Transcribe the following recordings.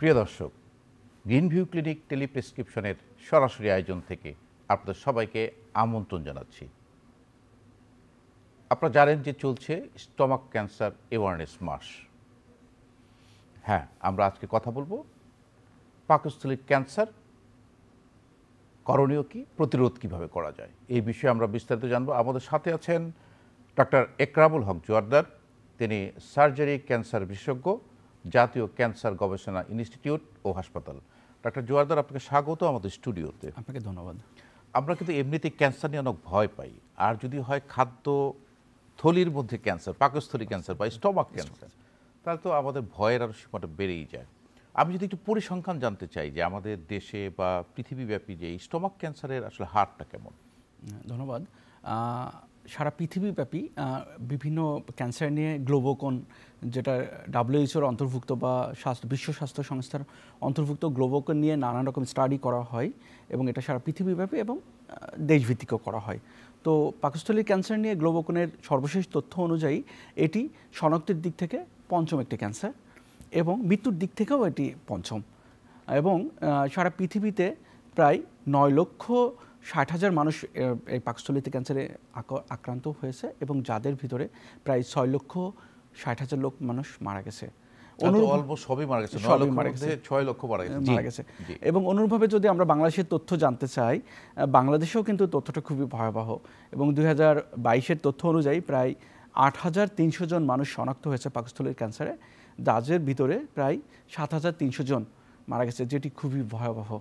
প্রিয় দর্শক, green view clinic টেলিপ্রেসক্রিপশনের সরাসরি আয়োজন থেকে আপনাদের সবাইকে আমন্ত্রণ জানাচ্ছি। আপনারা জানেন যে চলছে স্টমাক ক্যান্সার অ্যাওয়ারনেস মাস। হ্যাঁ, আমরা আজকে কথা বলবো পাকস্থলীর ক্যান্সার করণীয় কি, প্রতিরোধ কিভাবে করা যায়, এই বিষয়ে আমরা বিস্তারিত জানবো। আমাদের সাথে আছেন ডক্টর একরামুল হক জোয়ারদার, তিনি সার্জারি ক্যান্সার বিশেষজ্ঞ, জাতীয় ক্যান্সার গবেষণা ইনস্টিটিউট ও হাসপাতাল। ডক্টর জোয়ারদার, আপনাকে স্বাগত আমাদের স্টুডিওতে। আপনাকে ধন্যবাদ। আমরা কিন্তু এমনিতে ক্যান্সার নিয়ে অনেক ভয় পাই, আর যদি হয় খাদ্য থলির মধ্যে ক্যান্সার, পাকস্থলী ক্যান্সার বা স্টমাক ক্যান্সার, তাহলে তো আমাদের ভয়ের আরও সীমাটা বেড়েই যায়। আমি যদি একটু পরিসংখ্যান জানতে চাই যে আমাদের দেশে বা পৃথিবীব্যাপী যে স্টমাক ক্যান্সারের আসলে হারটা কেমন? ধন্যবাদ। সারা পৃথিবীব্যাপী বিভিন্ন ক্যান্সার নিয়ে গ্লোবোকন, যেটা WHO-র অন্তর্ভুক্ত বা বিশ্ব স্বাস্থ্য সংস্থার অন্তর্ভুক্ত, গ্লোবোকন নিয়ে নানা রকম স্টাডি করা হয় এবং এটা সারা পৃথিবীব্যাপী এবং দেশভিত্তিকও করা হয়। তো পাকস্থলীর ক্যান্সার নিয়ে গ্লোবোকনের সর্বশেষ তথ্য অনুযায়ী এটি শনাক্তের দিক থেকে পঞ্চম একটি ক্যান্সার এবং মৃত্যুর দিক থেকেও এটি পঞ্চম। এবং সারা পৃথিবীতে প্রায় 9,60,000 মানুষ এই পাকস্থলীতে ক্যান্সারে আক্রান্ত হয়েছে এবং যাদের ভিতরে প্রায় 6,60,000 লোক মানুষ মারা গেছে। এবং অনুরূপভাবে যদি আমরা বাংলাদেশের তথ্য জানতে চাই, বাংলাদেশেও কিন্তু তথ্যটা খুবই ভয়াবহ এবং 2022-এর তথ্য অনুযায়ী প্রায় 8,300 জন মানুষ শনাক্ত হয়েছে পাকস্থলীর ক্যান্সারে, যাদের ভিতরে প্রায় 7,300 জন মারা গেছে, যেটি খুবই ভয়াবহ।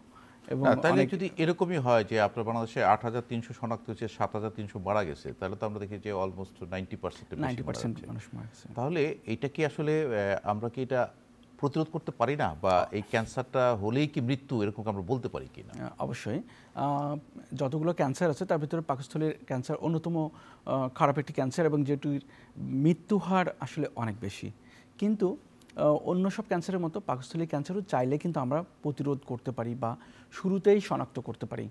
এবং তাহলে যদি এরকমই হয় যে আপনার বাংলাদেশে 8,300 শনাক্ত হয়েছে, 7,300 মারা গেছে, তাহলে তো আমরা দেখি যে অলমোস্ট 90% মানুষ মারা গেছে। তাহলে এইটা কি আসলে আমরা কি এটা প্রতিরোধ করতে পারি না, বা এই ক্যান্সারটা হলেই কি মৃত্যু, এরকম আমরা বলতে পারি কি না? অবশ্যই। যতগুলো ক্যান্সার আছে তার ভিতরে পাকস্থলীর ক্যান্সার অন্যতম খারাপ একটি ক্যান্সার এবং যেটির মৃত্যু হার আসলে অনেক বেশি। কিন্তু অন্য সব ক্যান্সারের মতো পাকস্থলীর ক্যান্সারও চাইলে কিন্তু আমরা প্রতিরোধ করতে পারি বা শুরুতেই শনাক্ত করতে পারি।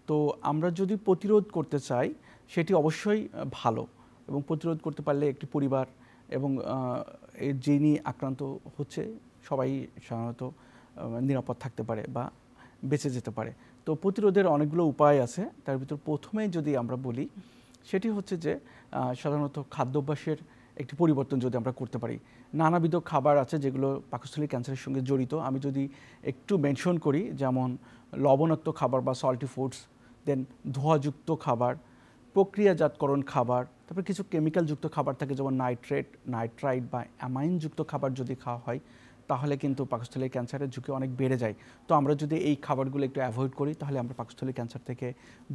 তো আমরা যদি প্রতিরোধ করতে চাই সেটি অবশ্যই ভালো, এবং প্রতিরোধ করতে পারলে একটি পরিবার এবং যিনি আক্রান্ত হচ্ছে সবাই সাধারণত নিরাপদ থাকতে পারে বা বেঁচে যেতে পারে। তো প্রতিরোধের অনেকগুলো উপায় আছে, তার ভিতর প্রথমে যদি আমরা বলি সেটি হচ্ছে যে সাধারণত খাদ্যাভ্যাসের একটি পরিবর্তন যদি আমরা করতে পারি। নানাবিধ খাবার আছে যেগুলো পাকস্থলীর ক্যান্সারের সঙ্গে জড়িত। আমি যদি একটু মেনশন করি, যেমন লবণাক্ত খাবার বা সল্টি ফুডস, দেন ধোঁয়াযুক্ত খাবার, প্রক্রিয়াজাতকরণ খাবার, তারপর কিছু কেমিক্যালযুক্ত খাবার থাকে যেমন নাইট্রাইট বা অ্যামাইনযুক্ত খাবার যদি খাওয়া হয় তাহলে কিন্তু পাকস্থলীর ক্যান্সারের ঝুঁকি অনেক বেড়ে যায়। তো আমরা যদি এই খাবারগুলো একটু অ্যাভয়েড করি তাহলে আমরা পাকস্থলীর ক্যান্সার থেকে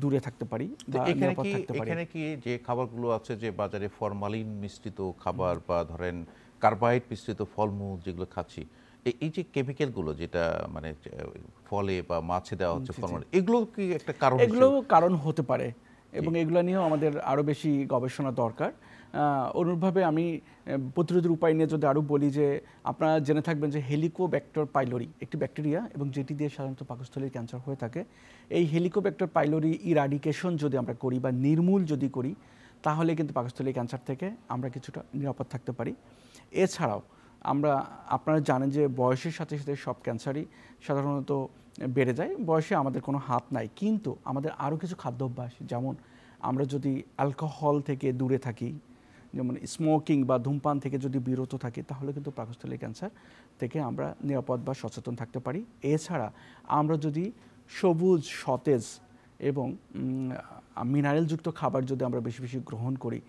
দূরে থাকতে পারি বা নিরাপদ থাকতে পারি। এখানে কি যে খাবারগুলো আছে যে বাজারে ফরমালিন মিশ্রিত খাবার বা ধরেন কার্বাইড মিশ্রিত ফলমূল যেগুলো খাচ্ছি, এই যে কেমিক্যালগুলো যেটা মানে ফলে বা মাছে দেওয়া হচ্ছে ফরমালিন, এগুলো কি একটা কারণ? এগুলো কারণ হতে পারে এবং এগুলো নিয়েও আমাদের আরও বেশি গবেষণা দরকার। অনুরূপভাবে আমি প্রতিরোধের উপায় নিয়ে যদি আরও বলি, যে আপনারা জেনে থাকবেন যে হেলিকোব্যাক্টর পাইলোরি একটি ব্যাকটেরিয়া এবং যেটি দিয়ে সাধারণত পাকস্থলীর ক্যান্সার হয়ে থাকে। এই হেলিকোব্যাক্টর পাইলোরি ইরাডিকেশন যদি আমরা করি বা নির্মূল যদি করি তাহলে কিন্তু পাকস্থলীর ক্যান্সার থেকে আমরা কিছুটা নিরাপদ থাকতে পারি। এছাড়াও আপনারা জানেন যে বয়সের সাথে সাথে সব ক্যান্সারই সাধারণত বেড়ে যায়, বয়সে আমাদের কোনো হাত নাই, কিন্তু আমাদের আরও কিছু খাদ্যাভ্যাস, যেমন আমরা যদি অ্যালকোহল থেকে দূরে থাকি, যেমন স্মোকিং বা ধূমপান থেকে যদি বিরত থাকি, তাহলে কিন্তু পাকস্থলীর ক্যান্সার থেকে আমরা নিরাপদ বা সচেতন থাকতে পারি। এছাড়া আমরা যদি সবুজ, সতেজ এবং মিনারেলযুক্ত খাবার যদি আমরা বেশি বেশি গ্রহণ করি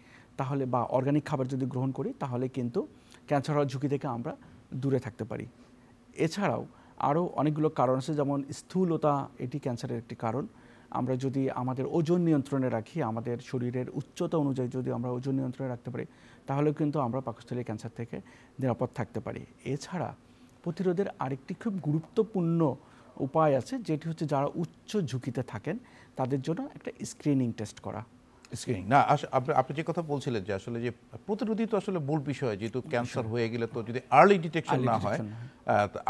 তাহলে, বা অর্গানিক খাবার যদি গ্রহণ করি তাহলে কিন্তু ক্যান্সার হওয়ার ঝুঁকি থেকে আমরা দূরে থাকতে পারি। এছাড়াও আরও অনেকগুলো কারণ আছে, যেমন স্থূলতা, এটি ক্যান্সারের একটি কারণ। আমরা যদি আমাদের ওজন নিয়ন্ত্রণে রাখি, আমাদের শরীরের উচ্চতা অনুযায়ী যদি আমরা ওজন নিয়ন্ত্রণে রাখতে পারি তাহলে কিন্তু আমরা পাকস্থলীর ক্যান্সার থেকে নিরাপদ থাকতে পারি। এছাড়া প্রতিরোধের আরেকটি খুব গুরুত্বপূর্ণ উপায় আছে, যেটি হচ্ছে যারা উচ্চ ঝুঁকিতে থাকেন তাদের জন্য একটা স্ক্রিনিং টেস্ট করা। স্ক্রিনিং না, আপনি যে কথা বলছিলেন যে আসলে যে প্রতিরোধী তো আসলে মূল বিষয়, যেহেতু ক্যান্সার হয়ে গেলে তো যদি আর্লি ডিটেকশন না হয়,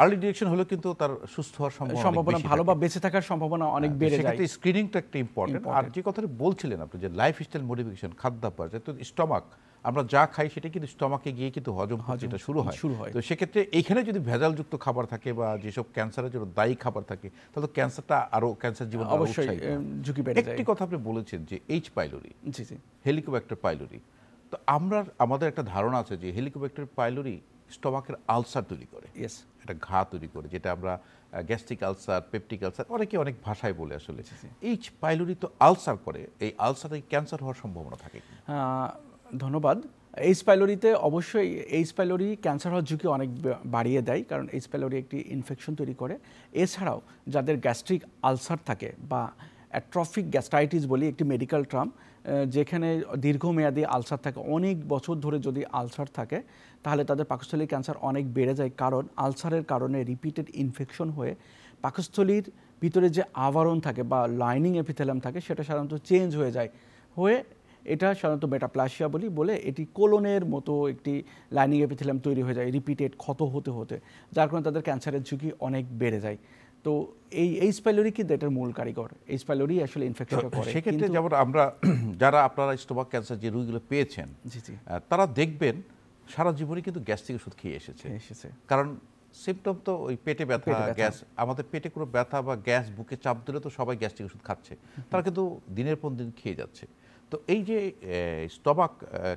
আর্লি ডিটেকশন হলে কিন্তু তার সুস্থ হওয়ার সম্ভাবনা ভালো বা বেঁচে থাকার সম্ভাবনা অনেক বেড়ে যায়। স্ক্রিনিংটা একটা ইম্পর্টেন্ট। আর যে কথাটা বলছিলেন আপনি যে লাইফস্টাইল মডিফিকেশন, খাদ্যাভ্যাস, যেহেতু স্টমাক আমরা যা খাই সেটা কিন্তু স্টমাকে গিয়ে কিন্তু হজম যেটা শুরু হয়। তো সেক্ষেত্রে এইখানে যদি ভেজালযুক্ত খাবার থাকে বা যেসব ক্যান্সারের জন্য দায়ী খাবার থাকে, তাহলে ক্যান্সারটা আরো ক্যান্সার জীবন অবশ্যই ঝুঁকি বেড়ে যায়। একটি কথা আপনি বলেছেন যে এইচ পাইলোরি, জি জি, হেলিকোব্যাক্টার পাইলোরি। তো আমাদের একটা ধারণা আছে যে হেলিকোব্যাক্টার পাইলোরি স্টমাকের আলসার তৈরি করে, একটা ঘা তৈরি করে, যেটা আমরা গ্যাস্ট্রিক আলসার, পেপটিক আলসার অনেকে অনেক ভাষায় বলে। আসলে এইচ পাইলোরি তো আলসার করে, এই আলসারে ক্যান্সার হওয়ার সম্ভাবনা থাকে? ধন্যবাদ। এইচ পাইলোরিতে অবশ্যই এইচ পাইলোরি ক্যান্সার হওয়ার ঝুঁকি অনেক বাড়িয়ে দেয়, কারণ এইচ পাইলোরি একটি ইনফেকশন তৈরি করে। এছাড়াও যাদের গ্যাস্ট্রিক আলসার থাকে বা অ্যাট্রফিক গ্যাস্ট্রাইটিস বলি, একটি মেডিকেল টার্ম, যেখানে দীর্ঘমেয়াদী আলসার থাকে, অনেক বছর ধরে যদি আলসার থাকে, তাহলে তাদের পাকস্থলীর ক্যান্সার অনেক বেড়ে যায়। কারণ আলসারের কারণে রিপিটেড ইনফেকশন হয়ে পাকস্থলীর ভিতরে যে আবরণ থাকে বা লাইনিং এপিথেলিয়াম থাকে, সেটা সাধারণত চেঞ্জ হয়ে যায়, হয়ে এটা সাধারণত মেটাপ্লাসিয়া বলে এটি কোলনের মতো একটি লাইনিং এপিথেলিয়াম তৈরি হয়ে যায় রিপিটেড ক্ষত হতে হতে, যার কারণে তাদের ক্যান্সারের ঝুঁকি অনেক বেড়ে যায়। তো এই এইচ পাইলোরি কিন্তু এটার মূল কারিগর, এইচ পাইলোরি আসলে ইনফেকশনটা করে। সেক্ষেত্রে যেমন আমরা যারা আপনারা স্টোমাক ক্যান্সার যে রোগীগুলো পেয়েছেন, তারা দেখবেন সারা জীবনই কিন্তু গ্যাস্ট্রিক ওষুধ খেয়ে এসেছে। কারণ সিমটম তো ওই পেটে ব্যথা, গ্যাস, আমাদের পেটে কোনো ব্যথা বা গ্যাস, বুকে চাপ দিলে তো সবাই গ্যাস্ট্রিক ওষুধ খাচ্ছে, তারা কিন্তু দিনের পর দিন খেয়ে যাচ্ছে। তো এই যে স্টমাক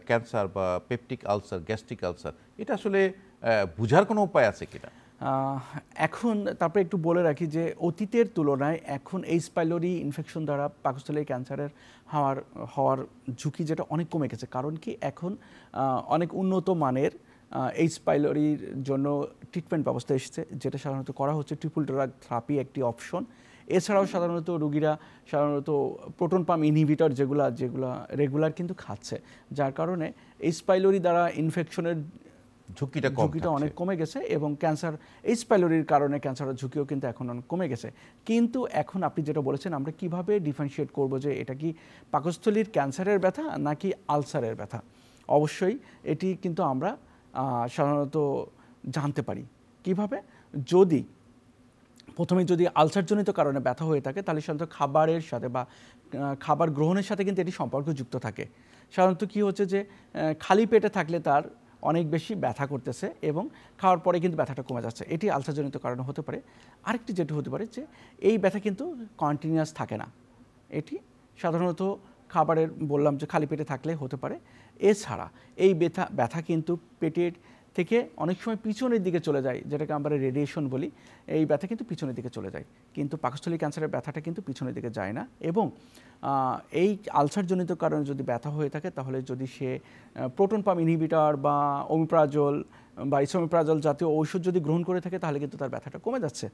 ক্যান্সার বা পেপটিক আলসার, গ্যাস্ট্রিক আলসার, এটা আসলে বোঝার কোনো উপায় আছে কিনা? এখন তারপরে একটু বলে রাখি যে অতীতের তুলনায় এখন এইচ পাইলোরি ইনফেকশন দ্বারা পাকস্থলীর ক্যান্সারের হওয়ার ঝুঁকি যেটা অনেক কমে গেছে। কারণ কি, এখন অনেক উন্নত মানের এইচ পাইলোরির জন্য ট্রিটমেন্ট ব্যবস্থা এসেছে, যেটা সাধারণত করা হচ্ছে ট্রিপল ড্রাগ থেরাপি একটি অপশন। এছাড়াও সাধারণত রোগীরা সাধারণত প্রোটন পাম্প ইনহিবিটর যেগুলা রেগুলার কিন্তু খাচ্ছে, যার কারণে এইচ পাইলোরি দ্বারা ইনফেকশনের ঝুঁকিটা অনেক কমে গেছে এবং এইচ পাইলোরির কারণে ক্যান্সারের ঝুঁকিও কিন্তু এখন অনেক কমে গেছে। কিন্তু এখন আপনি যেটা বলেছেন, আমরা কিভাবে ডিফারেন্সিয়েট করব যে এটা কি পাকস্থলীর ক্যান্সারের ব্যথা নাকি আলসারের ব্যথা? অবশ্যই এটি কিন্তু আমরা সাধারণত জানতে পারি কিভাবে। প্রথমে যদি আলসারজনিত কারণে ব্যথা হয়ে থাকে, তাহলে সাধারণত খাবারের সাথে বা খাবার গ্রহণের সাথে কিন্তু এটি সম্পর্কযুক্ত থাকে। সাধারণত কি হচ্ছে যে খালি পেটে থাকলে তার অনেক বেশি ব্যথা করতেছে এবং খাওয়ার পরে কিন্তু ব্যথাটা কমে যাচ্ছে, এটি আলসারজনিত কারণে হতে পারে। আরেকটি যেটি হতে পারে যে এই ব্যথা কিন্তু কন্টিনিউয়াস থাকে না, এটি সাধারণত খাবারের বললাম যে খালি পেটে থাকলে হতে পারে। এছাড়া এই ব্যথা কিন্তু পেটের থেকে অনেক সময় পিছনের দিকে চলে যায়, যেটাকে আমরা রেডিয়েশন বলি। এই ব্যথা কিন্তু পিছনের দিকে চলে যায়, কিন্তু পাকস্থলী ক্যান্সারের ব্যথাটা কিন্তু পিছনের দিকে যায় না। এবং এই আলসারজনিত কারণে যদি ব্যথা হয়ে থাকে, তাহলে যদি সে প্রোটন পাম্প ইনহিবিটর বা ওমিপ্রাজল বা ইসোমিপ্রাজল জাতীয় ঔষধ যদি গ্রহণ করে থাকে, তাহলে কিন্তু তার ব্যথাটা কমে যাচ্ছে।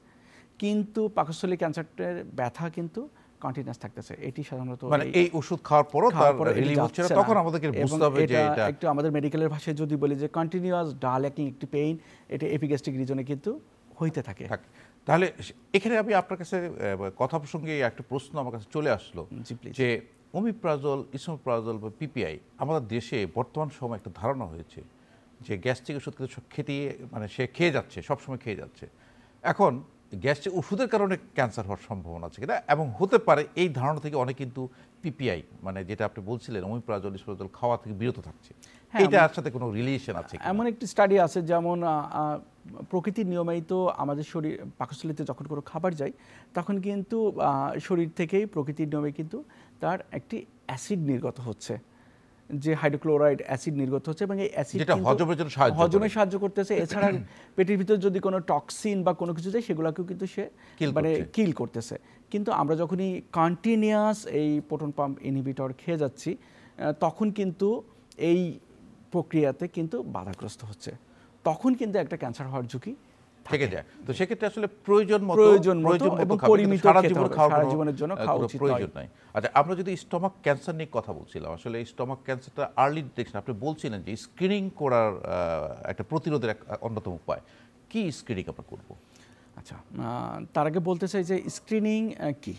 কিন্তু পাকস্থলী ক্যান্সারের ব্যথা কিন্তু কন্টিনিউয়াস থাকতেছে, এটি সাধারণত মানে এই ওষুধ খাওয়ার পরও তার রিলিভ হচ্ছে না, তখন আমাদেরকে বুঝতে হবে যে এটা একটু আমাদের মেডিকেলের ভাষায় যদি বলি যে কন্টিনিউয়াস ডাল অ্যাক্টিং একটি পেইন, এটা এপিগ্যাস্ট্রিক রিজনে কিন্তু হইতে থাকে। তাহলে এখানে আমি আপনার কাছে কথা প্রসঙ্গে একটা প্রশ্ন আমার কাছে চলে আসলো যে ওমিপ্রাজল, ইসোমিপ্রাজল বা পিপিআই আমাদের দেশে বর্তমান সময় একটা ধারণা হয়েছে যে গ্যাস্ট্রিক ওষুধ কিন্তু সে খেয়ে যাচ্ছে, সবসময় খেয়ে যাচ্ছে। এখন গ্যাস্ট্রিক ওষুধের কারণে ক্যান্সার হওয়ার সম্ভাবনা আছে কিনা, এবং হতে পারে এই ধারণা থেকে অনেক কিন্তু পিপিআই, মানে যেটা আপনি বলছিলেন ওমিপ্রাজল, ইসোমিপ্রাজল খাওয়া থেকে বিরত থাকছে, এটার সাথে কোনো রিলেশন আছে? এমন একটি স্টাডি আছে, যেমন প্রকৃতির নিয়মেই তো আমাদের শরীর পাকস্থলীতে যখন কোনো খাবার যায়, তখন কিন্তু শরীর থেকেই প্রকৃতির নিয়মে কিন্তু তার একটি অ্যাসিড নির্গত হচ্ছে, যে হাইড্রোক্লোরাইড অ্যাসিড নির্গত হচ্ছে, এবং এই অ্যাসিড হজমে সাহায্য করতেছে। এছাড়া পেটের ভিতর যদি কোনো টক্সিন বা কোনো কিছু যায়, সেগুলোকেও কিন্তু সে কিল করতেছে। কিন্তু আমরা যখনই কন্টিনিউয়াস এই প্রোটন পাম্প ইনহিবিটর খেয়ে যাচ্ছি, তখন কিন্তু এই প্রক্রিয়াতে কিন্তু বাধাগ্রস্ত হচ্ছে, তখন কিন্তু একটা ক্যান্সার হওয়ার ঝুঁকি থেকে যায়। তো সেক্ষেত্রে আসলে প্রয়োজন মতো এবং পরিমিত সারা জীবনের জন্য খাওয়া উচিত নয়। আচ্ছা, আমরা যদি স্টমাক ক্যান্সার নিয়ে কথা বলছিলাম, আসলে স্টমাক ক্যান্সারটা আর্লি ডিটেকশন, আপনি বলছিলেন যে স্ক্রিনিং করার একটা প্রতিরোধের অন্যতম উপায় কি, স্ক্রিনিং আমরা করব? আচ্ছা, তার আগে বলতে চাই যে স্ক্রিনিং কি।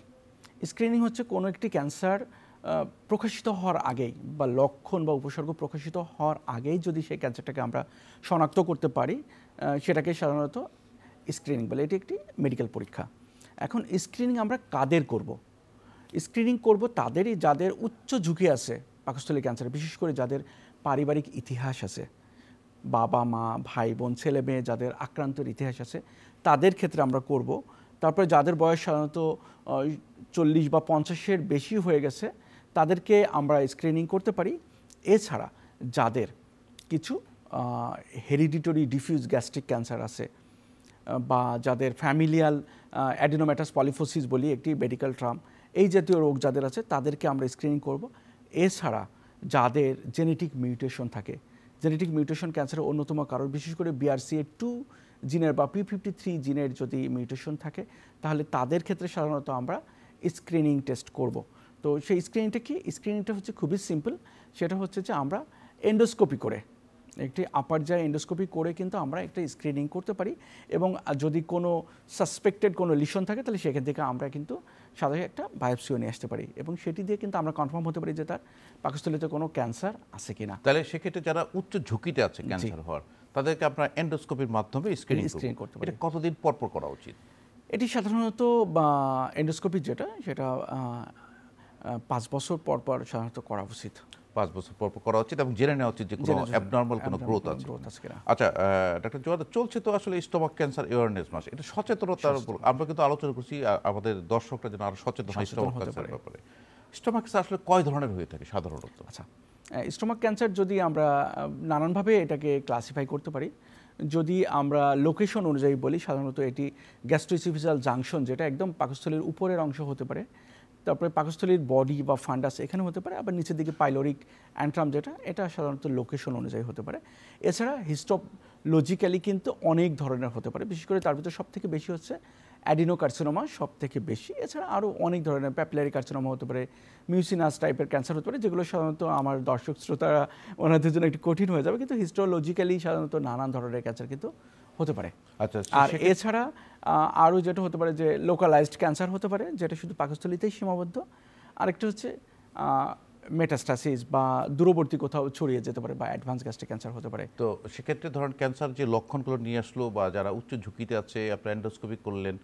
স্ক্রিনিং হচ্ছে কোনো একটি ক্যান্সার প্রকাশিত হওয়ার আগেই বা লক্ষণ বা উপসর্গ প্রকাশিত হওয়ার আগেই যদি সেই ক্যান্সারটাকে আমরা শনাক্ত করতে পারি, সেটাকে সাধারণত স্ক্রিনিং বলে। এটি একটি মেডিকেল পরীক্ষা। এখন স্ক্রিনিং আমরা কাদের করব? স্ক্রিনিং করব তাদেরই যাদের উচ্চ ঝুঁকি আছে পাকস্থলী ক্যান্সারে, বিশেষ করে যাদের পারিবারিক ইতিহাস আছে, বাবা মা ভাই বোন ছেলে মেয়ে যাদের আক্রান্তের ইতিহাস আছে তাদের ক্ষেত্রে আমরা করব। তারপরে যাদের বয়স সাধারণত 40 বা 50-এর বেশি হয়ে গেছে তাদেরকে আমরা স্ক্রিনিং করতে পারি। এছাড়া যাদের কিছু হেরিডিটরি ডিফিউজ গ্যাস্ট্রিক ক্যান্সার আছে বা যাদের ফ্যামিলিয়াল অ্যাডিনোম্যাটাস পলিফোসিস বলি একটি মেডিকেল টার্ম, এই জাতীয় রোগ যাদের আছে তাদেরকে আমরা স্ক্রিনিং করব। এছাড়া যাদের জেনেটিক মিউটেশন থাকে, জেনেটিক মিউটেশন ক্যান্সারের অন্যতম কারণ, বিশেষ করে BRCA2 জিনের বা P53 জিনের যদি মিউটেশন থাকে তাহলে তাদের ক্ষেত্রে সাধারণত আমরা স্ক্রিনিং টেস্ট করব। তো সেই স্ক্রিনিংটা কি? স্ক্রিনিংটা হচ্ছে খুবই সিম্পল, সেটা হচ্ছে যে আমরা এন্ডোস্কোপি করে, একটি আপার যায় এন্ডোস্কোপি করে কিন্তু আমরা একটা স্ক্রিনিং করতে পারি এবং যদি কোনো সাসপেক্টেড কোনো লিশন থাকে তাহলে সেখান থেকে আমরা কিন্তু সাধারণত একটা বায়োপসিও নিয়ে আসতে পারি এবং সেটি দিয়ে কিন্তু আমরা কনফার্ম হতে পারি যে তার পাকস্থলীতে কোনো ক্যান্সার আছে কিনা। তাহলে সেক্ষেত্রে যারা উচ্চ ঝুঁকিতে আছে ক্যান্সার হওয়ার তাদেরকে আপনার এন্ডোস্কোপির মাধ্যমে স্ক্রিনিং করতে পারি। এটা কতদিন পর পর করা উচিত? এটি সাধারণত এন্ডোস্কোপি সেটা 5 বছর পর পর সাধারণত করা উচিত। 5 বছর পর পর করা উচিত এবং জেনে নেওয়া উচিত যে কোনো অ্যাবনর্মাল কোনো গ্রোথ আছে কিনা। আচ্ছা ডাক্তার জোয়াদ, চলছে তো আসলে স্টমাক ক্যান্সার অ্যাওয়ারনেস মাস, এটা সচেতনতার উপর আমরা কিন্তু আলোচনা করছি, আমাদের দর্শকরা যেন আরো সচেতন হয় স্টমাক ক্যান্সারের ব্যাপারে। স্টমাক ক্যান্সার আসলে কয় ধরনের হয়ে থাকে সাধারণত? আচ্ছা, স্টমাক ক্যান্সার যদি আমরা নানানভাবে এটাকে ক্লাসিফাই করতে পারি, যদি আমরা লোকেশন অনুযায়ী বলি সাধারণত এটি গ্যাস্ট্রোইসোফেজিয়াল জাংশন, যেটা একদম পাকস্থলীর উপরের অংশ হতে পারে, তারপরে পাকস্থলীর বডি বা ফান্ডাস এখানে হতে পারে, আবার নিচের দিকে পাইলোরিক অ্যান্ট্রাম এটা সাধারণত লোকেশন অনুযায়ী হতে পারে। এছাড়া হিস্টোলজিক্যালি কিন্তু অনেক ধরনের হতে পারে, বিশেষ করে তার ভিতরে সবথেকে বেশি হচ্ছে অ্যাডিনোকার্সিনোমা সবথেকে বেশি। এছাড়া আরও অনেক ধরনের প্যাপিলারি কার্সিনোমা হতে পারে, মিউসিনাস টাইপের ক্যান্সার হতে পারে, যেগুলো সাধারণত আমার দর্শক শ্রোতারা ওনাদের জন্য একটু কঠিন হয়ে যাবে, কিন্তু হিস্টোলজিক্যালি সাধারণত নানান ধরনের ক্যান্সার কিন্তু হতে পারে। আচ্ছা, আর এছাড়া আরও যেটা হতে পারে যে লোকালাইজড ক্যান্সার হতে পারে, যেটা শুধু পাকস্থলীতেই সীমাবদ্ধ। আরেকটা হচ্ছে মেটাস্টাসিস বা দূরবর্তী কোথাও ছড়িয়ে যেতে পারে বা অ্যাডভান্স গ্যাস্ট্রিক ক্যান্সার হতে পারে। তো সেক্ষেত্রে ধরেন ক্যান্সার যে লক্ষণগুলো নিয়ে আসলো বা যারা উচ্চ ঝুঁকিতে আছে আপনার এন্ডোস্কোপি করলেন,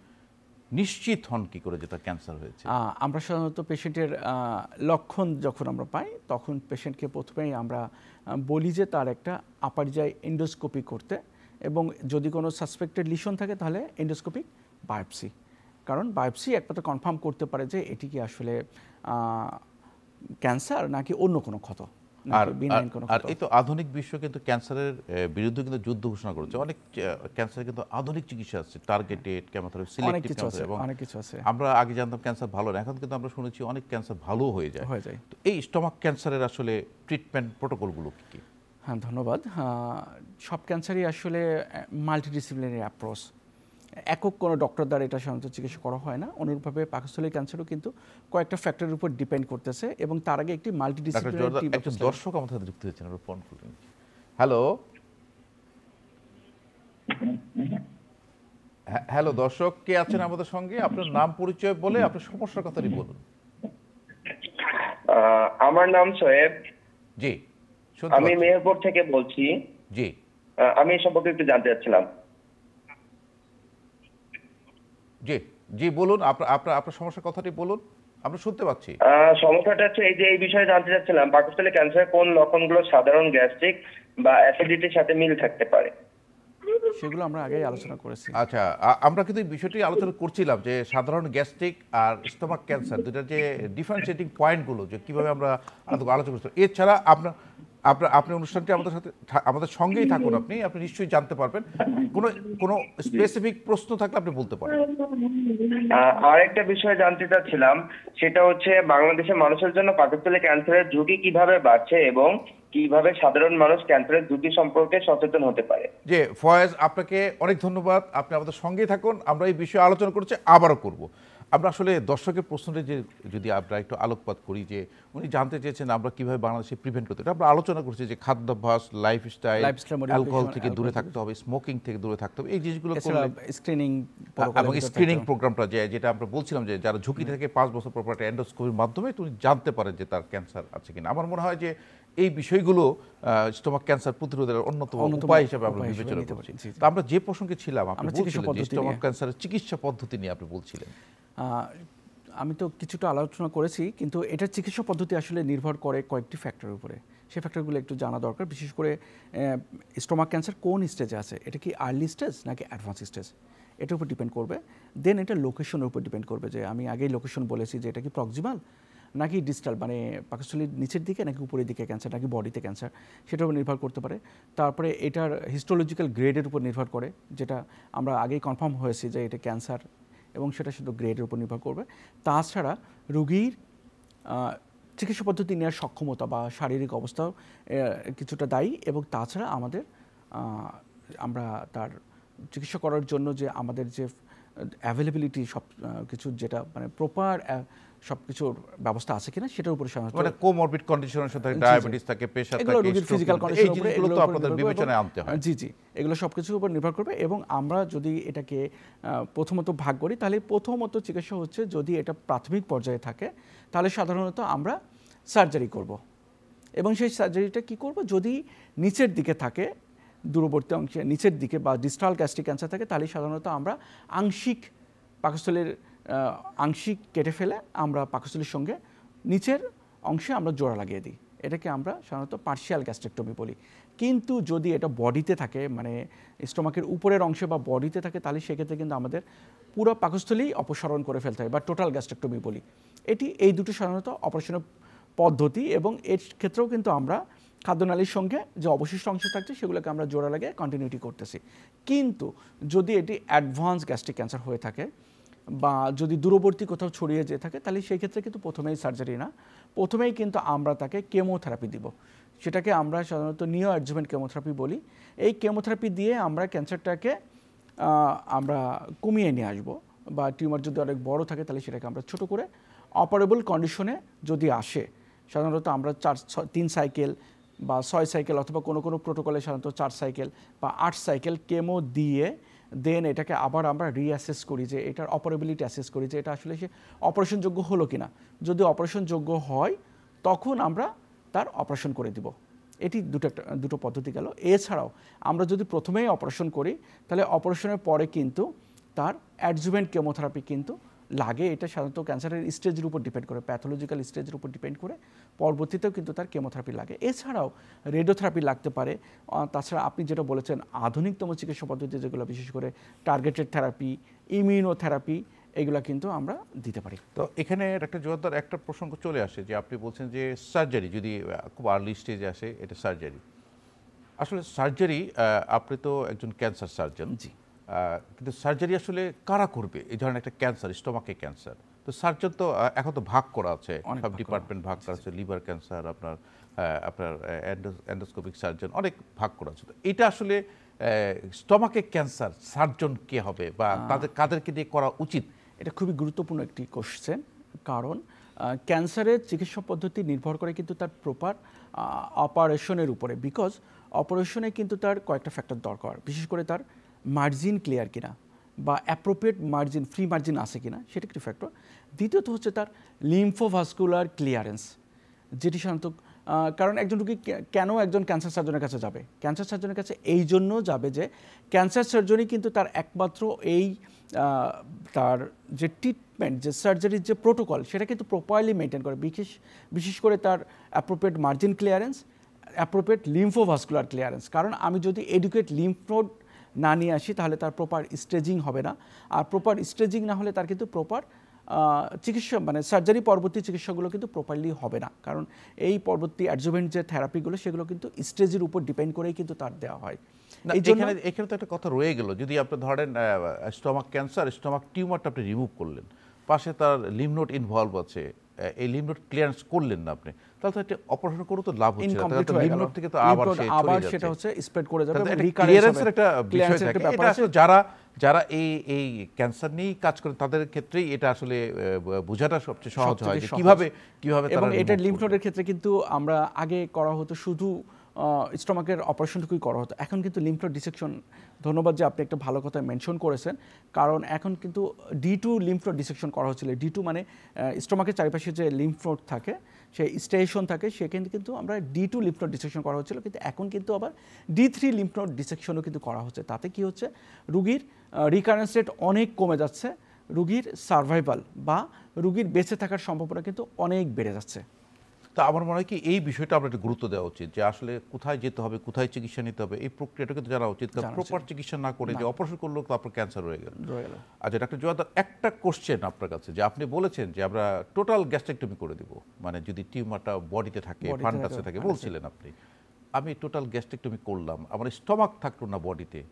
নিশ্চিত হন কি করে যে তার ক্যান্সার হয়েছে? আমরা সাধারণত পেশেন্টের লক্ষণ যখন আমরা পাই তখন পেশেন্টকে প্রথমেই আমরা বলি যে তার একটা আপারজাই এন্ডোস্কোপি করতে, এবং যদি কোনো সাসপেক্টেড লিশন থাকে তাহলে এন্ডোস্কোপিক বায়োপসি, কারণ বায়োপসি একমাত্র কনফার্ম করতে পারে যে এটি কি আসলে ক্যান্সার নাকি অন্য কোনো ক্ষত। আর এই তো আধুনিক বিশ্ব কিন্তু ক্যান্সারের বিরুদ্ধে কিন্তু যুদ্ধ ঘোষণা করেছে। অনেক ক্যান্সার কিন্তু আধুনিক চিকিৎসা আছে, টার্গেটেড কেমোথেরাপি, সিলেক্টিভ কেমোথেরাপি, এবং অনেক কিছু আছে। আমরা আগে জানতাম ক্যান্সার ভালো না, এখন কিন্তু আমরা শুনেছি অনেক ক্যান্সার ভালো হয়ে যায়। তো এই স্টমাক ক্যান্সারের আসলে ট্রিটমেন্ট প্রোটোকলগুলো কি কি? হ্যাঁ, ধন্যবাদ। সব ক্যান্সারই আসলে মাল্টিডিসিপ্লিনারি অ্যাপ্রোচ, একক কোনো ডক্টর দ্বারা এটা সাধারণত চিকিৎসা করা হয় না। অনুরূপভাবে পাকস্থলীর ক্যান্সারও কিন্তু কয়েকটা ফ্যাক্টরের উপর ডিপেন্ড করতেছে এবং তার আগে একটি মাল্টিডিসিপ্লিনারি টিম। একজন দর্শক আমাদের সাথে যুক্ত হয়েছেন, আমরা ফোন করলেন। হ্যালো হ্যালো দর্শক, কে আছেন আমাদের সঙ্গে? আপনার নাম পরিচয় বলে আপনার সমস্যার কথাটি বলুন। আমার নাম সোয়েব। জি, আমি মেহেরপুর থেকে বলছি। জি, আমি এই সম্পর্কে একটু জানতে চাচ্ছিলাম। জি জি বলুন, আপনার সমস্যার কথাটি বলুন, আমরা শুনতে পাচ্ছি। সমস্যাটা হচ্ছে এই বিষয়ে জানতে চাচ্ছিলাম, পাকস্থলী ক্যান্সারের কোন লক্ষণগুলো সাধারণ গ্যাস্ট্রিক বা অ্যাসিডিটির সাথে মিল থাকতে পারে? সেগুলো আমরা আগেই আলোচনা করেছি। আচ্ছা, আমরা কিন্তু এই বিষয়টি আলোচনা করছিলাম যে সাধারণ গ্যাস্ট্রিক আর স্টোমাক ক্যান্সার দুটার যে ডিফারেন্সিয়েটিং পয়েন্টগুলো যে কিভাবে আমরা আলোচনা করছি। এছাড়া আপনি অনুষ্ঠানটি আমাদের সঙ্গেই থাকুন, আপনি নিশ্চয়ই জানতে পারবেন। কোনো স্পেসিফিক প্রশ্ন থাকলে আপনি বলতে পারেন। আরেকটা বিষয় জানতে চাচ্ছিলাম, সেটা হচ্ছে বাংলাদেশের মানুষের জন্য পাকস্থলী ক্যান্সারের ঝুঁকি কিভাবে বাড়ছে এবং কিভাবে সাধারণ মানুষ ক্যান্সারের ঝুঁকি সম্পর্কে সচেতন হতে পারে। যে ফয়েজ, আপনাকে অনেক ধন্যবাদ, আপনি আমাদের সঙ্গেই থাকুন, আমরা এই বিষয়ে আলোচনা করছি, আবারও করব। আমরা আসলে দর্শকের প্রশ্নটা যে যদি আমরা একটু আলোকপাত করি, যে উনি জানতে চেয়েছেন আমরা কিভাবে বাংলাদেশে প্রিভেন্ট করতে, এটা আমরা আলোচনা করছি যে খাদ্যাভ্যাস, লাইফস্টাইল, অ্যালকোহল থেকে দূরে থাকতে হবে, স্মোকিং থেকে দূরে থাকতে হবে, এই জিনিসগুলো করলে স্ক্রিনিং প্রোগ্রামটা যেটা আমরা বলছিলাম যে যারা ঝুঁকি থেকে 5 বছর পর একটা এন্ডোস্কোপির মাধ্যমে তুমি জানতে পারেন যে তার ক্যান্সার আছে কিনা। আমার মনে হয় যে এই বিষয়গুলো স্টোমাক ক্যান্সার প্রতিরোধের অন্যতম উপায় হিসেবে আমরা বিবেচনা করছি। তো আমরা যে প্রসঙ্গে ছিলাম, আপনি বলছিলেন যে স্টোমাক ক্যান্সারের চিকিৎসা পদ্ধতি নিয়ে আপনি বলছিলেন। আমি তো কিছুটা আলোচনা করেছি, কিন্তু এটার চিকিৎসা পদ্ধতি আসলে নির্ভর করে কয়েকটি ফ্যাক্টরের উপরে। সেই ফ্যাক্টরগুলো একটু জানা দরকার। বিশেষ করে স্টোমাক ক্যান্সার কোন স্টেজে আছে, এটা কি আর্লি স্টেজ নাকি অ্যাডভান্স স্টেজ, এটার উপর ডিপেন্ড করবে। দেন এটা লোকেশনের উপর ডিপেন্ড করবে, যে আমি আগেই লোকেশন বলেছি যে এটা কি প্রক্সিমাল নাকি ডিস্টাল, মানে পাকস্থলীর নিচের দিকে নাকি উপরের দিকে ক্যান্সার, নাকি বডিতে ক্যান্সার, সেটার উপর নির্ভর করতে পারে। তারপরে এটার হিস্টোলজিক্যাল গ্রেডের উপর নির্ভর করে, যেটা আমরা আগেই কনফার্ম হয়েছি যে এটা ক্যান্সার, এবং সেটা শুধু গ্রেডের উপর নির্ভর করবে। তাছাড়া রোগীর চিকিৎসা পদ্ধতি নেওয়ার সক্ষমতা বা শারীরিক অবস্থাও কিছুটা দায়ী, এবং তাছাড়া আমরা তার চিকিৎসা করার জন্য যে আমাদের যে অ্যাভেলেবিলিটি সব কিছু, যেটা মানে প্রপার সব কিছুর ব্যবস্থা আছে কিনা সেটার উপর মানে কোমরবিড কন্ডিশনের সাথে ডায়াবেটিস থাকে, প্রেসার থাকে, রোগীর ফিজিক্যাল কন্ডিশনের উপরে এগুলো তো আপনাদের বিবেচনায় আনতে হয়। জি, এগুলো সব কিছুর উপর নির্ভর করবে। এবং আমরা যদি এটাকে প্রথমত ভাগ করি, তাহলে প্রথমত চিকিৎসা হচ্ছে, যদি এটা প্রাথমিক পর্যায়ে থাকে তাহলে সাধারণত আমরা সার্জারি করব। এবং সেই সার্জারিটা কি করব, যদি নিচের দিকে থাকে, দূরবর্তী অংশে নিচের দিকে বা ডিস্টাল গ্যাস্ট্রিক ক্যান্সার থাকে, তাহলে সাধারণত আমরা আংশিক পাকস্থলীর আংশিক কেটে ফেলে আমরা পাকস্থলীর সঙ্গে নিচের অংশে আমরা জোড়া লাগিয়ে দিই। এটাকে আমরা সাধারণত পার্শিয়াল গ্যাস্ট্রেক্টমি বলি। কিন্তু যদি এটা বডিতে থাকে, মানে স্টোমাকের উপরের অংশে বা বডিতে থাকে, তাহলে সেক্ষেত্রে কিন্তু আমাদের পুরো পাকস্থলী অপসারণ করে ফেলতে হয় বা টোটাল গ্যাস্ট্রেক্টমি বলি। এই দুটো সাধারণত অপারেশনের পদ্ধতি, এবং এর ক্ষেত্রেও কিন্তু আমরা খাদ্যনালীর সঙ্গে যে অবশিষ্ট অংশ থাকছে সেগুলোকে আমরা জোড়া লাগিয়ে কন্টিনিউটি করতেছি। কিন্তু যদি এটি অ্যাডভান্স গ্যাস্ট্রিক ক্যান্সার হয়ে থাকে বা যদি দূরবর্তী কোথাও ছড়িয়ে যেয়ে থাকে, তাহলে সেই ক্ষেত্রে কিন্তু প্রথমেই সার্জারি না, প্রথমেই কিন্তু আমরা তাকে কেমোথেরাপি দিব। সেটাকে আমরা সাধারণত নিও অ্যাডজুভেন্ট কেমোথেরাপি বলি। এই কেমোথেরাপি দিয়ে আমরা ক্যান্সারটাকে আমরা কমিয়ে নিয়ে আসবো, বা টিউমার যদি অনেক বড় থাকে তাহলে সেটাকে আমরা ছোট করে অপারেবল কন্ডিশনে যদি আসে, সাধারণত আমরা 3 সাইকেল বা 6 সাইকেল অথবা কোনো প্রোটোকলে সাধারণত 4 সাইকেল বা 8 সাইকেল কেমো দিয়ে দেন এটাকে আবার আমরা রিঅ্যাসেস করি, যে এটার অপারেবিলিটি অ্যাসেস করি, যে এটা আসলে সে অপারেশনযোগ্য হলো কিনা। যদি অপারেশনযোগ্য হয় তখন আমরা তার অপারেশন করে দিব। এটি দুটো পদ্ধতি গেল। এছাড়াও আমরা যদি প্রথমেই অপারেশন করি, তাহলে অপারেশনের পরে কিন্তু তার অ্যাডজুভেন্ট কেমোথেরাপি কিন্তু লাগে। এটা সাধারণত ক্যান্সারের স্টেজের উপর ডিপেন্ড করে, প্যাথোলজিক্যাল স্টেজের উপর ডিপেন্ড করে পরবর্তীতেও কিন্তু তার কেমোথেরাপি লাগে। এছাড়াও রেডিওথেরাপি লাগতে পারে। তাছাড়া আপনি যেটা বলেছেন আধুনিকতম চিকিৎসা পদ্ধতি যেগুলো, বিশেষ করে টার্গেটেড থেরাপি, ইমিউনোথেরাপি, এগুলো কিন্তু আমরা দিতে পারি। তো এখানে একটা জোরদার একটা প্রসঙ্গ চলে আসে, যে আপনি বলছেন যে সার্জারি যদি খুব আর্লি স্টেজে আসে, এটা সার্জারি। আসলে সার্জারি, আপনি তো একজন ক্যান্সার সার্জন, জি, কিন্তু সার্জারি আসলে কারা করবে? এই ধরনের একটা ক্যান্সার, স্টোমাকে ক্যান্সার, তো সার্জন তো এখন তো ভাগ করা আছে, সব ডিপার্টমেন্ট ভাগ করা আছে, লিভার ক্যান্সার, আপনার এন্ডোস্কোপিক সার্জন, অনেক ভাগ করা আছে। তো এটা আসলে স্টোমাকে ক্যান্সার সার্জন কে হবে, বা কাদেরকে দিয়ে করা উচিত? এটা খুবই গুরুত্বপূর্ণ একটি কোশ্চেন, কারণ ক্যান্সারের চিকিৎসা পদ্ধতি নির্ভর করে কিন্তু তার প্রপার অপারেশনের উপরে। বিকজ অপারেশনে কিন্তু তার কয়েকটা ফ্যাক্টর দরকার, বিশেষ করে তার মার্জিন ক্লিয়ার কিনা বা অ্যাপ্রোপ্রিয়েট মার্জিন, ফ্রি মার্জিন আছে কিনা, সেটা একটি ফ্যাক্টর। দ্বিতীয়ত হচ্ছে তার লিম্ফোভাস্কুলার ক্লিয়ারেন্স, যেটি সাধারণত কারণ একজন রোগী কেন একজন ক্যান্সার সার্জনের কাছে যাবে? ক্যান্সার সার্জনের কাছে এই জন্য যাবে যে ক্যান্সার সার্জনই কিন্তু তার একমাত্র এই তার যে ট্রিটমেন্ট, যে সার্জারির যে প্রোটোকল, সেটা কিন্তু প্রপারলি মেনটেন করে। বিশেষ করে তার appropriate margin clearance, appropriate lymphovascular clearance. কারণ আমি যদি এডুকেট লিম্ফ নোড না নিয়ে আসি, তাহলে তার প্রপার স্টেজিং হবে না। আর প্রপার স্টেজিং না হলে তার কিন্তু প্রপার চিকিৎসা, মানে সার্জারি পরবর্তী চিকিৎসাগুলো কিন্তু প্রপারলি হবে না। কারণ এই পরবর্তী অ্যাডজুভেন্ট যে থেরাপিগুলো, সেগুলো কিন্তু স্টেজের উপর ডিপেন্ড করেই কিন্তু তার দেওয়া হয়। এখানে তো একটা কথা রয়ে গেল, যদি আপনি ধরেন স্টোমাক ক্যান্সার, স্টোমাক টিউমারটা আপনি রিমুভ করলেন, পাশে তার লিম্ফ নোড ইনভলভ আছে, এই লিম্ফ নোড ক্লিয়ারেন্স করলেন না আপনি, তাহলে তো এটা অপারেশন করে তো লাভ হচ্ছে না, তাহলে লিম্ফ নোড থেকে তো আবার সেটা হচ্ছে স্প্রেড করে যাবে। ক্লিয়ারেন্সের একটা বিষয় থাকে। এটা আসলে যারা এই ক্যান্সার নিয়ে কাজ করেন তাদের ক্ষেত্রেই এটা আসলে বোঝাটা সবচেয়ে সহজ হয়, যে কিভাবে এবং এটা লিম্ফ নোডের ক্ষেত্রে কিন্তু আমরা আগে করা হতো শুধু স্টোমাকের অপারেশনটুকুই করা হতো। এখন কিন্তু লিম্ফ নোড ডিসেকশন, ধন্যবাদ যে আপনি একটা ভালো কথা মেনশন করেছেন, কারণ এখন কিন্তু D2 লিম্ফ নোড ডিসেকশন করা হচ্ছিল। D2 মানে স্টোমাকের চারিপাশে যে লিম্ফ নোড থাকে, সেই স্টেশন থাকে, সেখানে কিন্তু আমরা D2 লিম্ফ নোড ডিসেকশন করা হচ্ছিল। কিন্তু এখন কিন্তু আবার D3 লিম্ফ নোড ডিসেকশনও কিন্তু করা হচ্ছে। তাতে কি হচ্ছে, রুগীর রিকারেন্স রেট অনেক কমে যাচ্ছে, রুগীর সার্ভাইভাল বা রুগীর বেঁচে থাকার সম্ভাবনা কিন্তু অনেক বেড়ে যাচ্ছে। তা আমার মনে হয় কি এই বিষয়টা আমরা একটু গুরুত্ব দেওয়া উচিত যে আসলে কোথায় যেতে হবে, কোথায় চিকিৎসা নিতে হবে, এই প্রক্রিয়াটা কিন্তু জানা উচিত। কারণ প্রপার চিকিৎসা না করে যে অপারেশন করলো তারপর ক্যান্সার রয়ে গেল। আচ্ছা ডাক্তার জোয়ারদার, একটা কোশ্চেন আপনার কাছে, যে আপনি বলেছেন যে আমরা টোটাল গ্যাস্ট্রেক্টমি করে দিব, মানে যদি টিউমারটা বডিতে থাকে, ফান্ডাসে থাকে, বলছিলেন আপনি। আমি টোটাল গ্যাস্ট্রেক্টমি করলাম, আমার স্টমাক থাকলো না বডিতে,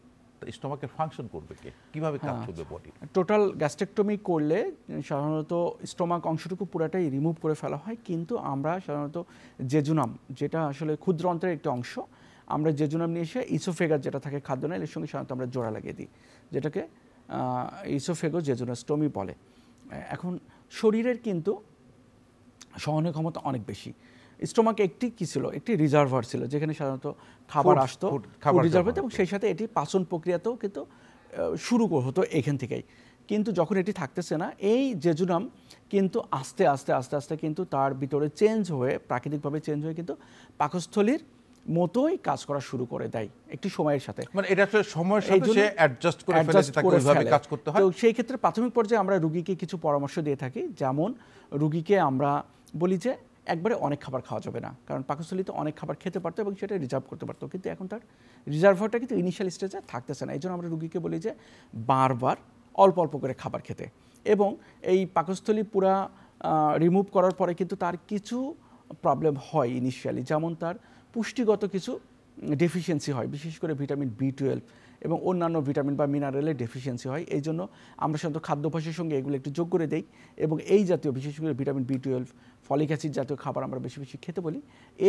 স্টমাকের ফাংশন করবে কে, কিভাবে কাজ করবে বডি? টোটাল গ্যাস্ট্রেক্টমি করলে সাধারণত স্টোমাক অংশটুকু পুরাটাই রিমুভ করে ফেলা হয়, কিন্তু আমরা সাধারণত জেজুনাম, যেটা আসলে ক্ষুদ্র অন্ত্রের একটি অংশ, আমরা জেজুনাম নিয়ে এসে ইসোফেগাস যেটা থাকে খাদ্যনালীর সঙ্গে সাধারণত আমরা জোড়া লাগিয়ে দিই, যেটাকে ইসোফেগো জেজুনাস্টমি বলে। এখন শরীরের কিন্তু সহনীয় ক্ষমতা অনেক বেশি। স্টোমাকে একটি কি ছিল, একটি রিজার্ভার ছিল যেখানে সাধারণত খাবার আসতো, রিজার্ভ হতো, এবং সেই সাথে এটি পাচন প্রক্রিয়াতেও কিন্তু শুরু হতো এখান থেকেই। কিন্তু যখন এটি থাকতেছে না, এই জেজুনাম কিন্তু আস্তে আস্তে আস্তে আস্তে কিন্তু তার ভিতরে চেঞ্জ হয়ে, প্রাকৃতিকভাবে চেঞ্জ হয়ে কিন্তু পাকস্থলীর মতোই কাজ করা শুরু করে দেয় একটি সময়ের সাথে। মানে এটা আসলে সময়ের সাথে সে অ্যাডজাস্ট করে ফেলে, তাকে ওইভাবে কাজ করতে হয়। তো সেই ক্ষেত্রে প্রাথমিক পর্যায়ে আমরা রোগীকে কিছু পরামর্শ দিয়ে থাকি, যেমন রোগীকে আমরা বলি যে একবারে অনেক খাবার খাওয়া যাবে না, কারণ পাকস্থলীতে অনেক খাবার খেতে পারতো এবং সেটা রিজার্ভ করতে পারতো, কিন্তু এখন তার রিজার্ভারটা কিন্তু ইনিশিয়াল স্টেজে থাকতেছে না। এই জন্য আমরা রোগীকে বলি যে বারবার অল্প অল্প করে খাবার খেতে, এবং এই পাকস্থলী পুরা রিমুভ করার পরে কিন্তু তার কিছু প্রবলেম হয় ইনিশিয়ালি, যেমন তার পুষ্টিগত কিছু ডেফিসিয়েন্সি হয়, বিশেষ করে ভিটামিন B12 এবং অন্যান্য ভিটামিন বা মিনারেলের ডেফিসিয়েন্সি হয়। এই জন্য আমরা সাধারণত খাদ্যাভ্যাসের সঙ্গে এগুলো একটু যোগ করে দেই, এবং এই জাতীয় বিশেষ করে ভিটামিন B12, ফলিক অ্যাসিড জাতীয় খাবার আমরা বেশি বেশি খেতে বলি।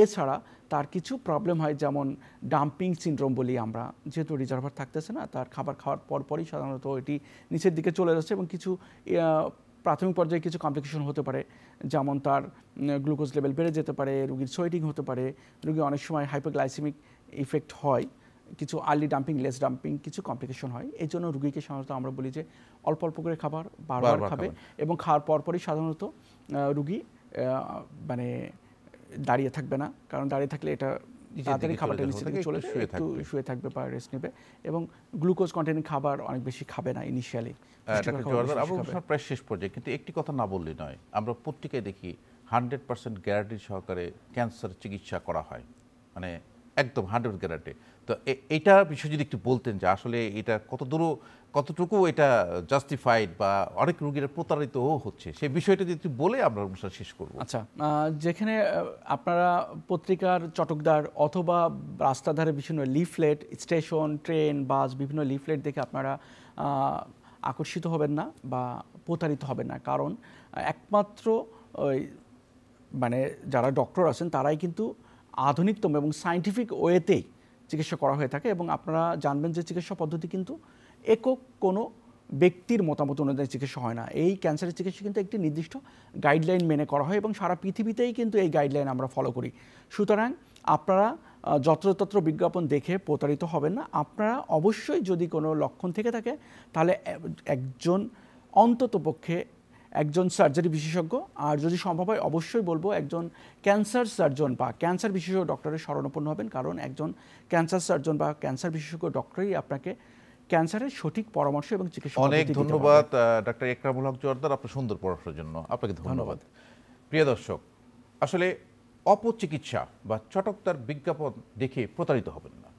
এছাড়া তার কিছু প্রবলেম হয়, যেমন ডাম্পিং সিনড্রোম বলি আমরা, যেহেতু রিজার্ভার থাকতেছে না, তার খাবার খাওয়ার পরপরই সাধারণত এটি নিচের দিকে চলে যাচ্ছে, এবং কিছু প্রাথমিক পর্যায়ে কিছু কমপ্লিকেশন হতে পারে, যেমন তার গ্লুকোজ লেভেল বেড়ে যেতে পারে, রোগীর সোয়েটিং হতে পারে, রোগী অনেক সময় হাইপোগ্লাইসেমিক ইফেক্ট হয়, কিছু আর্লি ডাম্পিং, লেস ডাম্পিং, কিছু কমপ্লিকেশন হয়। এই জন্য রোগীকে সাধারণত আমরা বলি যে অল্প অল্প করে খাবার বারবার খাবে, এবং খাওয়ার পরপরই সাধারণত রোগী মানে দাঁড়িয়ে থাকবে না, কারণ দাঁড়িয়ে থাকলে এটা তাড়াতাড়ি খাবারটা নিচে দিকে চলে যায়, একটু শুয়ে থাকবে বা রেস্ট নেবে, এবং গ্লুকোজ কন্টেনিং খাবার অনেক বেশি খাবে না ইনিশিয়ালি। প্রায় শেষ পর্যায়ে, কিন্তু একটি কথা না বললেই নয়, আমরা পত্রিকায় দেখি 100% গ্যারান্টি সহকারে ক্যান্সার চিকিৎসা করা হয়, মানে একদম 100 গ্যারান্টি। তো এইটা বিষয়ে যদি একটু বলতেন যে আসলে এটা কতটুকু এটা জাস্টিফাইড, বা অনেক রোগীরা প্রতারিতও হচ্ছে, সেই বিষয়টা যদি একটু বলে আমরা অনুষ্ঠান শেষ করব। আচ্ছা, যেখানে আপনারা পত্রিকার চটকদার অথবা রাস্তার ধারে বিভিন্ন লিফলেট, স্টেশন, ট্রেন, বাস, বিভিন্ন লিফলেট দেখে আপনারা আকর্ষিত হবেন না বা প্রতারিত হবেন না, কারণ একমাত্র মানে যারা ডক্টর আছেন তারাই কিন্তু আধুনিকতম এবং সায়েন্টিফিক ওয়েতেই চিকিৎসা করা হয়ে থাকে, এবং আপনারা জানবেন যে চিকিৎসা পদ্ধতি কিন্তু একক কোনো ব্যক্তির মতামত অনুযায়ী চিকিৎসা হয় না। এই ক্যান্সারের চিকিৎসা কিন্তু একটি নির্দিষ্ট গাইডলাইন মেনে করা হয়, এবং সারা পৃথিবীতেই কিন্তু এই গাইডলাইন আমরা ফলো করি। সুতরাং আপনারা যত্রতত্র বিজ্ঞাপন দেখে প্রতারিত হবেন না। আপনারা অবশ্যই যদি কোনো লক্ষণ থেকে থাকে, তাহলে একজন অন্ততপক্ষে একজন সার্জারি বিশেষজ্ঞ, আর যদি সম্ভব হয় অবশ্যই বলবো একজন ক্যান্সার সার্জন বা ক্যান্সার বিশেষজ্ঞ ডক্টরের শরণাপন্ন হবেন, কারণ একজন ক্যান্সার সার্জন বা ক্যান্সার বিশেষজ্ঞ ডক্টরই আপনাকে ক্যান্সারের সঠিক পরামর্শ এবং চিকিৎসা। অনেক ধন্যবাদ ডাক্তার একরামুল হক জোয়ারদার, আপনার সুন্দর পরামর্শের জন্য আপনাকে ধন্যবাদ। প্রিয় দর্শক, আসলে অপচিকিৎসা বা চটকদার বিজ্ঞাপন দেখে প্রতারিত হবেন না।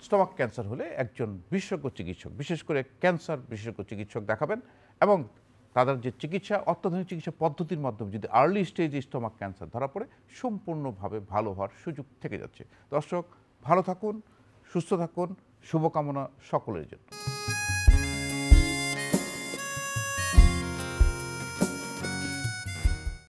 স্টমাক ক্যান্সার হলে একজন বিশেষজ্ঞ চিকিৎসক, বিশেষ করে ক্যান্সার বিশেষজ্ঞ চিকিৎসক দেখাবেন, এবং তাদের যে চিকিৎসা, অত্যাধুনিক চিকিৎসা পদ্ধতির মাধ্যমে যদি আর্লি স্টেজে স্টমাক ক্যান্সার ধরা পড়ে, সম্পূর্ণভাবে ভালো হওয়ার সুযোগ থেকে যাচ্ছে। দর্শক, ভালো থাকুন, সুস্থ থাকুন, শুভকামনা সকলের জন্য।